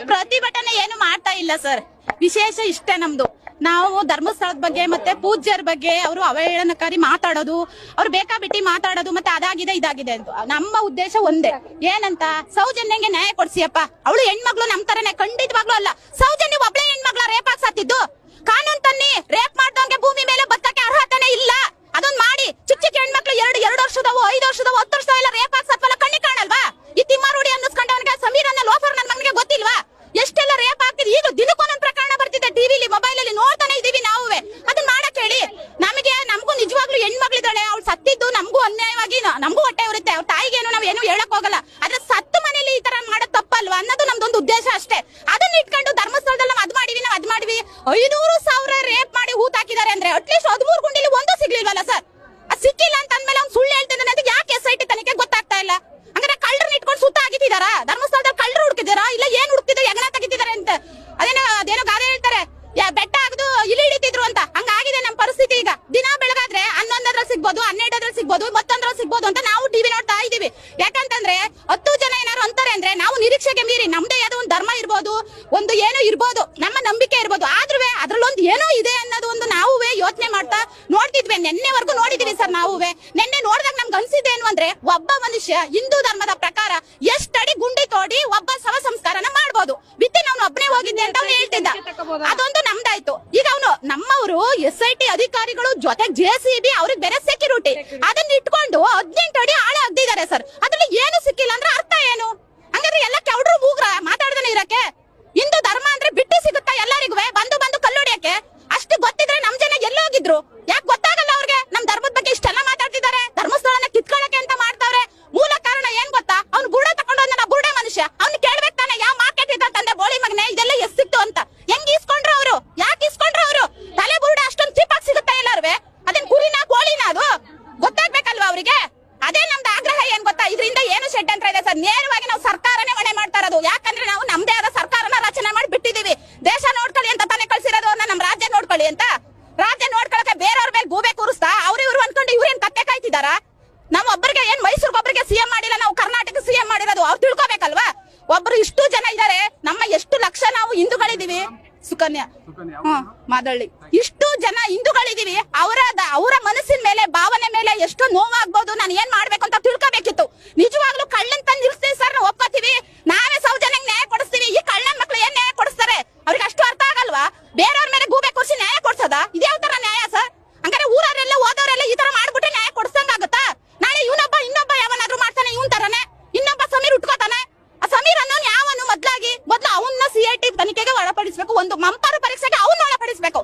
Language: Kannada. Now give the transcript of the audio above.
ಪ್ರತಿಭಟನೆ ಏನು ಮಾಡ್ತಾ ಇಲ್ಲ ಸರ್. ವಿಶೇಷ ಇಷ್ಟೇ ನಮ್ದು. ನಾವು ಧರ್ಮಸ್ಥಳದ ಬಗ್ಗೆ ಮತ್ತೆ ಪೂಜ್ಯರ ಬಗ್ಗೆ ಅವರು ಅವಹೇಳನಕಾರಿ ಮಾತಾಡೋದು, ಅವ್ರು ಬೇಕಾಬಿಟ್ಟಿ ಮಾತಾಡೋದು, ಮತ್ತೆ ಅದಾಗಿದೆ ಇದಾಗಿದೆ ಅಂತ. ನಮ್ಮ ಉದ್ದೇಶ ಒಂದೇ, ಏನಂತ ಸೌಜನ್ಯಂಗೆ ನ್ಯಾಯ ಕೊಡ್ಸಿಯಪ್ಪ. ಅವಳು ಹೆಣ್ಮಗ್ಳು ನಮ್ ತರನೇ, ಖಂಡಿತವಾಗ್ಲೂ ಅಲ್ಲ. ಸೌಜನ್ಯ ಒಬ್ಳೆ ಹೆಣ್ಮಗ್ಳ ರೇಪ್ ಆಗಿ ಸತ್ತಿದ್ದು. ಕಾನೂನ್ ತನ್ನಿ, ರೇಪ್ ಮಾಡ್ದವಂಗೆ ಭೂಮಿ ಮೇಲೆ ಬದುಕಕ್ಕೆ ಅರ್ಹತೆನೇ ಇಲ್ಲ. ಅದೊಂದ್ ಮಾಡಿ ಚಿಕ್ಕ ಚಿಕ್ಕ ಹೆಣ್ಮಕ್ಳು 2 ವರ್ಷದವು, 5 ವರ್ಷದವು, 10 ವರ್ಷದವು ಎಲ್ಲ ರೇಪ್ ಆಗಿ ಸತ್ವಲ್ಲ, ಕಣ್ಣಿ ಕಾಣಲ್ವಾ? ಈ ತಿಮ್ಮಾರೂಢಿ ಅನ್ನಿಸ್ಕೊಂಡವನಿಗೆ ಸಮೀರ್ ಅನ್ನೋ ಲೋಫರ್ ನನ್ ಮಗನಿಗೆ ಗೊತ್ತಿಲ್ವಾ ಎಷ್ಟೆಲ್ಲ ರೇಪ್ ಆಗ್ತಿದೆ? ಈಗ ದಿನಕ್ಕೊಂದೊಂದು ಪ್ರಕರಣ ಬರ್ತಿದೆ ಟಿವಿಲಿ, ಮೊಬೈಲ್ ಅಲ್ಲಿ ನೋಡ್ತಾನೆ ಇದೀವಿ ನಾವುವೆ. ಅದನ್ನ ಮಾಡಕ್ ಹೇಳಿ. ನಮಗೂ ನಿಜವಾಗ್ಲೂ ಹೆಣ್ಮಗಳಿದ್ದಾಳೆ, ಅವ್ಳು ಸತ್ತಿದ್ದು ನಮಗೂ ಅನ್ಯಾಯವಾಗಿ, ನಮಗೂ ಹೊಟ್ಟೆ ಉರುತ್ತೆ. ಅವ್ರ ತಾಯಿಗೇನು ನಾವ್ ಏನು ಹೇಳಕ್ ಹೋಗಲ್ಲ. ಆದ್ರೆ ಸತ್ತು ಮನೇಲಿ ಈ ತರ ಮಾಡೋದ್ ತಪ್ಪಲ್ವಾ ಅನ್ನೋದು ನಮ್ದೊಂದು ಉದ್ದೇಶ ಅಷ್ಟೇ. ಅದನ್ನ ಇಟ್ಕೊಂಡು ಧರ್ಮಸ್ಥಳದಲ್ಲಿ ನಾವ್ ಅದ್ ಮಾಡಿವಿ 500,000 ರೇಪ್ ಮಾಡಿ ಹೂತ್ ಹಾಕಿದ್ದಾರೆ ಅಂದ್ರೆ ಅಟ್ಲೀಸ್ಟ್ 13 ಗುಂಡಿಲಿ ಒಂದು ಸಿಗ್ಲಿಲ್ವಲ್ಲ ಸರ್? ಅದ್ ಸಿಕ್ಕಿಲ್ಲ ಅಂತ ಅಂದ್ಮೇಲೆ ಅವ್ನು ಸುಳ್ಳು ಹೇಳ್ತಿದ್ದಾನೆ ಅಂತ ಯಾಕೆ SIT ತನಿಖೆ ಗೊತ್ತಾಗ್ತಾ ಇಲ್ಲ? ಹಂಗಾರೆ ಕಳ್ಳರನ್ನ ಇಟ್ಕೊಂಡು ಸುತ್ತ ಆಗಿದ್ದಾರ? ಧರ್ಮಸ್ಥಳದಲ್ಲಿ ಕಳ್ಳರು ಹುಡುಕಿದಾರ ಇಲ್ಲ ಏನ್ ಹುಡುಕ್ತಿದ್ರು, ಹೆಗನ ತೆಗಿತಿದಾರೆ ಅಂತ? ಅದೇನೋ ಗಾದೆ ಹೇಳ್ತಾರೆ, ಬೆಟ್ಟ ಆಗದು ಇಲ್ಲಿ ಹಿಡಿತಿದ್ರು ಅಂತ. ಹಂಗಾಗಿದೆ ನಮ್ ಪರಿಸ್ಥಿತಿ ಈಗ. ದಿನ ಬೆಳಗಾದ್ರೆ 11ರಲ್ಲಿ ಸಿಗ್ಬೋದು, 12ರಲ್ಲಿ ಸಿಗ್ಬೋದು, ಮತ್ತೊಂದ್ರಲ್ಲಿ ಸಿಗ್ಬೋದು ಅಂತ ನಾವು ಟಿವಿ ನೋಡ್ತಾ ಇದೀವಿ. ಯಾಕಂತಂದ್ರೆ 10 ಜನ ಏನಾರು ಅಂತಾರೆ ಅಂದ್ರೆ ನಾವು ನಿರೀಕ್ಷೆಗೆ ಮೀರಿ ನಮ್ದೇ ಯಾವ್ದೋ ಒಂದು ಧರ್ಮ ಇರ್ಬೋದು, ಒಂದು ಏನೋ ಇರ್ಬೋದು, ನಮ್ಮ ನಂಬಿಕೆ ಇರ್ಬೋದು, ಆದ್ರೂ ಅದ್ರಲ್ಲೊಂದು ಏನೋ ಇದೆ ಅನ್ನೋದು ಒಂದು ನಾವುವೇ ಯೋಚನೆ ಮಾಡ್ತಾ ನೋಡ್ತಿದ್ವಿ. ನೆನ್ನೆವರೆಗೂ ನೋಡಿದೀವಿ ಸರ್ ನಾವುವೇ. ನೆನ್ನೆ ನೋಡಿದಾಗ ನಮ್ಗೆ ಅನ್ಸಿದ್ದೇನು ಅಂದ್ರೆ, ಒಬ್ಬ ಮನುಷ್ಯ ಹಿಂದೂ ಧರ್ಮದ ಪ್ರಕಾರ ಎಷ್ಟಡಿ ಗುಂಡಿ ತೋಡಿ ಒಬ್ಬ ಶವ ಸಂಸ್ಕಾರನ ಮಾಡ್ಬೋದು, ಬಿತ್ತಿ ನಾವು ಒಬ್ಬನೇ ಹೋಗಿದ್ದೆ ಅಂತ ಅವ್ನು ಹೇಳ್ತಿದ್ದ. ಅದೊಂದು ನಮ್ದಾಯ್ತು. ಈಗ ಅವನು ನಮ್ಮವರು SIT ಅಧಿಕಾರಿಗಳು ಜೊತೆ JCB ಅವ್ರಿಗೆ ಬೇರೆ ಸೆಕ್ಯೂರಿಟಿ ಅದನ್ನ ಇಟ್ಕೊಂಡು 18 ಅಡಿ ಆಳ ಅಗ್ದಿದ್ದಾರೆ ಸರ್. ಅದ್ರಲ್ಲಿ ಏನು ಸಿಕ್ಕಿಲ್ಲ ಅಂದ್ರೆ ಅರ್ಥ ಏನು? ಹಂಗಾದ್ರೆ ಎಲ್ಲ ಕೆವ್ಡ್ರು ಮೂಗ್ರ ಮಾತಾಡ್ದೇನೆ ಇರಕ್ಕೆ? ಹಿಂದೂ ಧರ್ಮ ಅಂದ್ರೆ ಬಿಟ್ಟು ಸಿಗುತ್ತಾ ಎಲ್ಲರಿಗೂ? ಬಂದು ಕಲ್ಲೊಡಿಯಕ್ಕೆ ಅಷ್ಟು ಗೊತ್ತಿದ್ರೆ ನಮ್ ಜನ ಎಲ್ಲೋಗಿದ್ರು? ಯಾಕೆ ಗೊತ್ತಾಗಲ್ಲ ಅವ್ರಿಗೆ? ನಮ್ ಧರ್ಮದ ಬಗ್ಗೆ ಇಷ್ಟೆಲ್ಲ ಮಾತಾಡ್ತಿದ್ದಾರೆ, ಧರ್ಮಸ್ಥಳನ ಕಿತ್ಕೊಳ್ಳಕ್ಕೆ ಅಂತ ಮಾಡ್ತಾವ್ರೆ. ಮೂಲ ಕಾರಣ ಏನ್ ಗೊತ್ತಾ? ಅವ್ನು ಬುರುಡೆ ತಗೊಂಡು ಹೋದ ಬುರುಡೆ ಮನುಷ್ಯ, ಅವ್ನು ಕೇಳ್ಬೇಕು ತಾನೆ ಯಾವ ಮಾರ್ಕೆಟ್ ಇದ್ದ ತಂದೆ ಬೋಳಿ ಮಗನೆ ಇದೆಲ್ಲ ಎಸ್ ಸಿಕ್ತು ಅಂತ. ಹೆಂಗ್ ಇಸ್ಕೊಂಡ್ರು ಅವರು? ಯಾಕೆ ಇಸ್ಕೊಂಡ್ರು ಅವರು? ತಲೆ ಬುರುಡೆ ಅಷ್ಟೊಂದು ಚೀಪಾಗಿ ಸಿಗುತ್ತಾ ಎಲ್ಲಾರುವೆ? ಅದೇನ್ ಕುರಿನ ಕೋಳಿನ? ಅದು ಗೊತ್ತಾಗ್ಬೇಕಲ್ವಾ ಅವ್ರಿಗೆ? ಅದೇ ನಮ್ದು ಆಗ್ರಹ. ಏನ್ ಗೊತ್ತಾ, ಇದರಿಂದ ಏನು ಷಡ್ಯಂತ್ರ ಇದೆ ಸರ್? ನೇರವಾಗಿ ನಾವು ಸರ್ಕಾರನೇ ಹೊಣೆ ಮಾಡ್ತಾ ಇರೋದು. ಯಾಕಂದ್ರೆ ನಾವು ನಮ್ದೇ ಆದ ಸರ್ಕಾರನ ರಚನೆ ಮಾಡಿ ಬಿಟ್ಟಿದೀವಿ. ದೇಶ ನೋಡ್ಕೊಳ್ಳಿ ಅಂತ ತಾನೇ ಕಳ್ಸಿರೋದು, ನಮ್ ರಾಜ್ಯ ನೋಡ್ಕೊಳ್ಳಿ ಅಂತ. ರಾಜ್ಯ ನೋಡ್ಕೊಳಕ್ಕೆ ಬೇರೆಯವ್ರ ಮೇಲೆ ಗೂಬೆ ಕೂರಿಸ್ತಾ ಇವ್ರು ಅನ್ಕೊಂಡು ಇವ್ರೇನ್ ಕತ್ತೆ ಕಾಯ್ತಿದಾರ? ನಾವ್ ಒಬ್ಬರಿಗೆ ಏನ್ ಮೈಸೂರಿಗೆ ಒಬ್ಬರಿಗೆ CM ಮಾಡಿಲ್ಲ, ನಾವು ಕರ್ನಾಟಕ CM ಮಾಡಿರೋದು. ಅವ್ರು ತಿಳ್ಕೊಬೇಕಲ್ವಾ? ಒಬ್ರು ಇಷ್ಟು ಜನ ಇದಾರೆ, ನಮ್ಮ ಎಷ್ಟು ಲಕ್ಷ ನಾವು ಹಿಂದೂಗಳಿದೀವಿ. ಸುಕನ್ಯಾ ಮಾದಳ್ಳಿ, ಇಷ್ಟು ಜನ ಹಿಂದೂಗಳಿದೀವಿ. ಅವರ ಮನಸ್ಸಿನ ಮೇಲೆ, ಭಾವನೆ ಮೇಲೆ ಎಷ್ಟು ನೋವಾಗ್ಬೋದು, ನಾನು ಏನ್ ಮಾಡ್ಬೇಕು ಅಂತ ತಿಳ್ಕೊಬೇಕಿತ್ತು. ನಿಜವಾಗ್ಲೂ ಕಳ್ಳನ್ ತಂದು ನಿಲ್ಸ್ತೀವಿ ಸರ್, ನಾವು ಒಪ್ಕೋತೀವಿ. ನಾವೇ ಸೌಜನ್ಯಂಗ್ ನ್ಯಾಯ ಕೊಡಿಸ್ತೀವಿ. ಈ ಕಳ್ಳನ್ ಮಕ್ಳು ಏನ್ ನ್ಯಾಯ ಕೊಡಿಸ್ತಾರೆ? ಅವ್ರಿಗೆ ಅಷ್ಟು ಅರ್ಥ ಆಗಲ್ವಾ? ಬೇರೆಯವ್ರ ಮೇಲೆ ಗೂಬೆ ಕೂರಿಸಿ ನ್ಯಾಯ ಕೊಡ್ಸೋದ? ಇದ್ಯಾವ ತರ ನ್ಯಾಯ ಸರ್? ಹಂಗಾರೆ ಊರವರೆಲ್ಲ ಓದೋರೆಲ್ಲ ಈ ತರ ಮಾಡ್ಬಿಟ್ರೆ ನ್ಯಾಯ ಕೊಡ್ಸಂಗಾಗುತ್ತಾ? ನಾಳೆ ಇನ್ನೊಬ್ಬ ಯಾವನಾದ್ರೂ ಮಾಡ್ತಾನೆ ಇವನ್ ತರನೇ, ಇನ್ನೊಬ್ಬ ಸಮೀರ್ ಉಟ್ಕೋತಾನೆ. ಆ ಸಮೀರ್ ಅನ್ನೋನ್ ಯಾವನು ಮೊದ್ಲು ಅವನ್ನ CIT ತನಿಖೆಗೆ ಒಳಪಡಿಸ್ಬೇಕು, ಒಂದು ಮಂಪರು ಪರೀಕ್ಷೆಗೆ ಅವನ್ನ ಒಳಪಡಿಸ್ಬೇಕು.